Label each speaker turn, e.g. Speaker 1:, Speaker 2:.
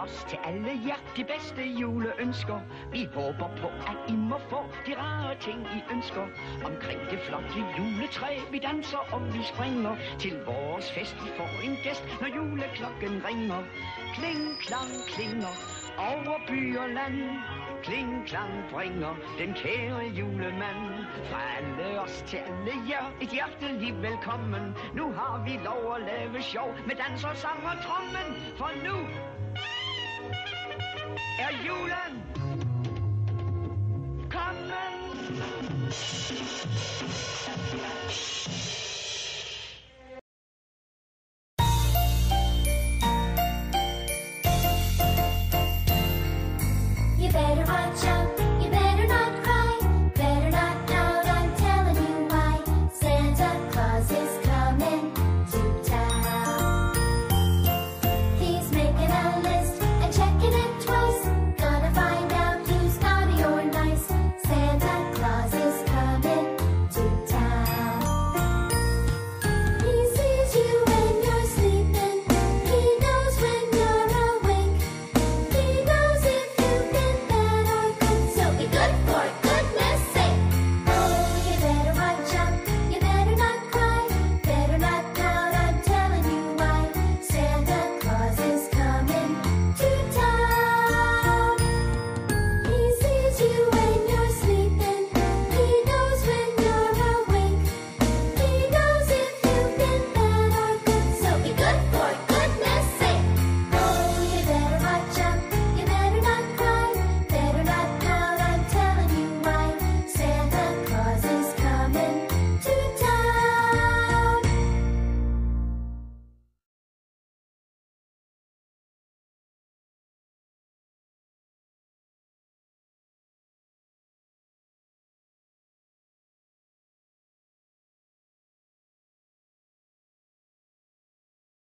Speaker 1: os til alle jer de bedste juleønsker. Vi håber på, at I må få de rare ting, I ønsker. Omkring det flotte juletræ, vi danser og vi springer. Til vores fest, vi får en gæst, når juleklokken ringer. Kling, klang, klinger over by og land. Kling, klang bringer den kære julemand. Fra alle os til alle jer, et hjerteligt velkommen. Nu har vi lov at lave sjov med dans og sang og trommen. For nu er julen kommet.